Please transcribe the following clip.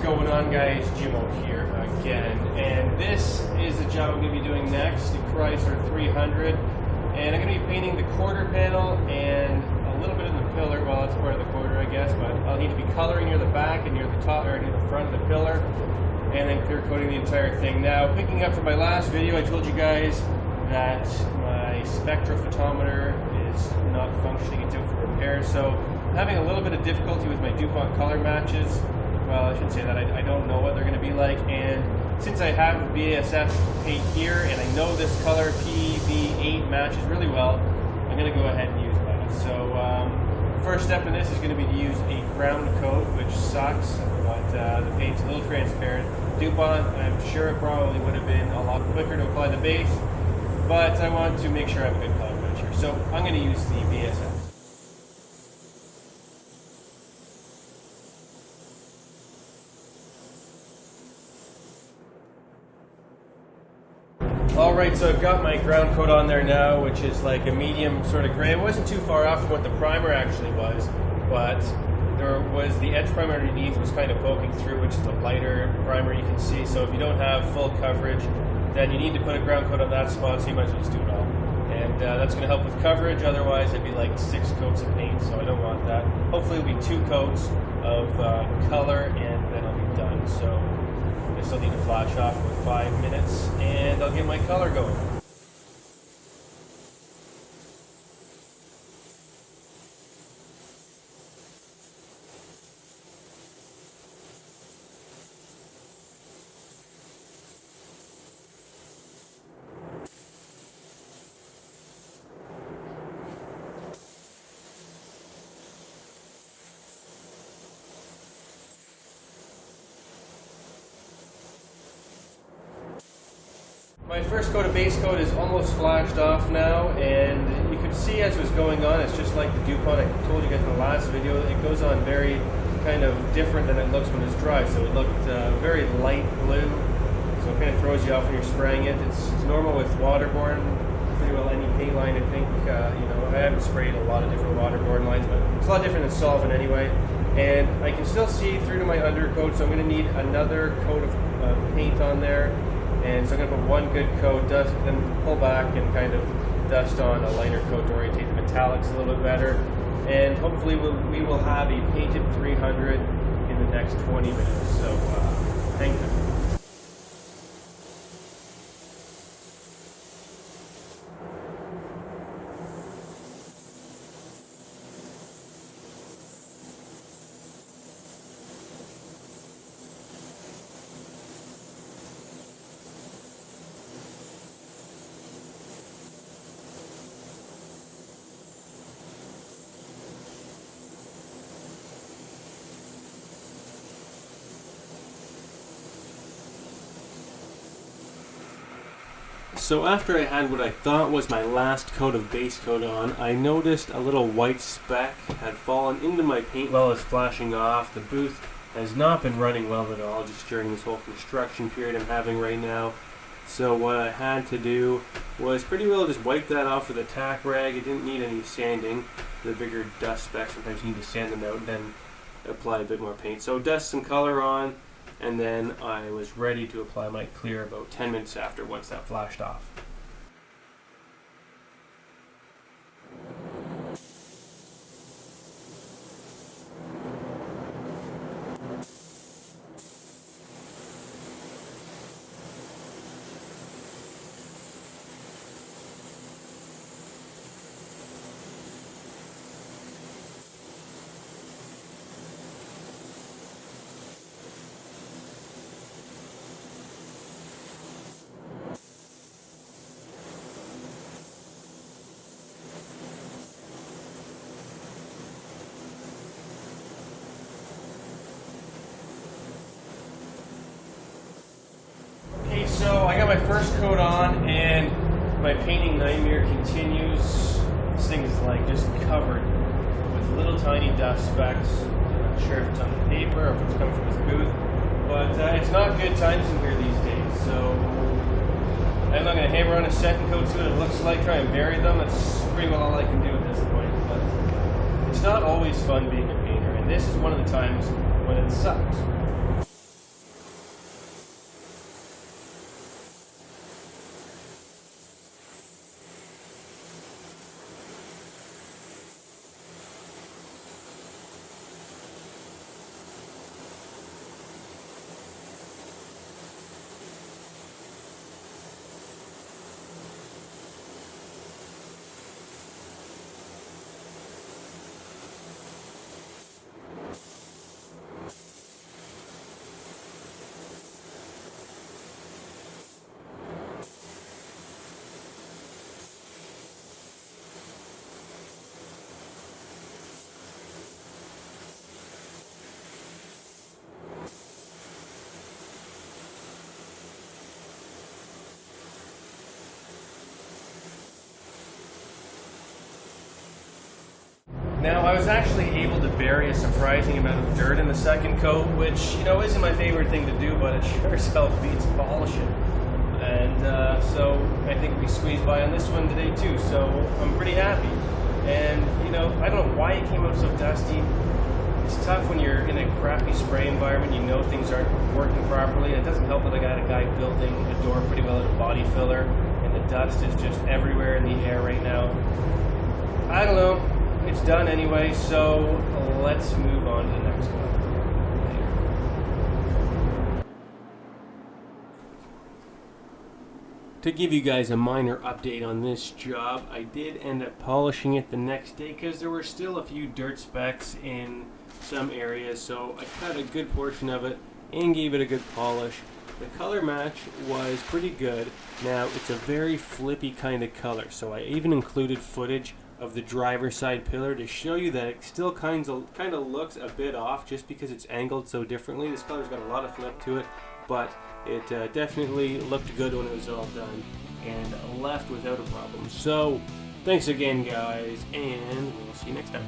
going on, guys? Jimmo here again, and this is the job I'm going to be doing next, the Chrysler 300, and I'm going to be painting the quarter panel and a little bit of the pillar. Well, that's part of the quarter, I guess, but I'll need to be coloring near the back and near the top, or near the front of the pillar, and then clear coating the entire thing. Now, picking up from my last video, I told you guys that my spectrophotometer is not functioning, it's out for repair, so I'm having a little bit of difficulty with my DuPont color matches. Well, I shouldn't say that. I don't know what they're going to be like, and since I have BASF paint here and I know this color PV8 matches really well, I'm going to go ahead and use that. So first step in this is going to be to use a ground coat, which sucks, but the paint's a little transparent. DuPont, I'm sure it probably would have been a lot quicker to apply the base, but I want to make sure I have a good color match here. So I'm going to use the BASF. Alright, so I've got my ground coat on there now, which is like a medium sort of gray. It wasn't too far off from what the primer actually was, but there was the edge primer underneath was kind of poking through, which is a lighter primer you can see. So if you don't have full coverage, then you need to put a ground coat on that spot, so you might as well just do it all. And that's going to help with coverage, otherwise it'd be like 6 coats of paint, so I don't want that. Hopefully it'll be 2 coats of color, and then I'll be done. So I still need to flash off for 5 minutes, and I'll get my color going. My first coat of base coat is almost flashed off now, and you can see as it was going on, it's just like the DuPont I told you guys in the last video, it goes on very kind of different than it looks when it's dry. So it looked very light blue, so it kind of throws you off when you're spraying it. It's normal with waterborne, pretty well any paint line, I think. You know, I haven't sprayed a lot of different waterborne lines, but it's a lot different than solvent anyway. And I can still see through to my undercoat, so I'm going to need another coat of paint on there. And so I'm going to put one good coat, dust, then pull back and kind of dust on a lighter coat to orientate the metallics a little bit better. And hopefully we will have a painted 300 in the next 20 minutes. So hang tight. So after I had what I thought was my last coat of base coat on, I noticed a little white speck had fallen into my paint while it was flashing off. The booth has not been running well at all just during this whole construction period I'm having right now. So what I had to do was pretty well just wipe that off with a tack rag. It didn't need any sanding. The bigger dust specks, sometimes you need to sand them out and then apply a bit more paint. So dust some color on, and then I was ready to apply my clear about 10 minutes after once that flashed off. So I got my first coat on, and my painting nightmare continues. This thing is like just covered with little tiny dust specks. I'm not sure if it's on the paper or if it's coming from this booth, but it's not good times in here these days. So I'm not going to hammer on a second coat to it. It looks like try and bury them. That's pretty well all I can do at this point. But it's not always fun being a painter, and this is one of the times when it sucks. Now, I was actually able to bury a surprising amount of dirt in the second coat, which, you know, isn't my favorite thing to do, but it sure as hell beats polishing. And so I think we squeezed by on this one today too, so I'm pretty happy. And, you know, I don't know why it came out so dusty. It's tough when you're in a crappy spray environment, you know things aren't working properly. And it doesn't help that I got a guy building a door pretty well at a body filler, and the dust is just everywhere in the air right now. I don't know. It's done anyway, so let's move on to the next one. To give you guys a minor update on this job, I did end up polishing it the next day because there were still a few dirt specks in some areas, so I cut a good portion of it and gave it a good polish. The color match was pretty good. Now, it's a very flippy kind of color, so I even included footage of the driver's side pillar to show you that it still kind of looks a bit off just because it's angled so differently. This color's got a lot of flip to it, but it definitely looked good when it was all done and left without a problem. So thanks again, guys, and we'll see you next time.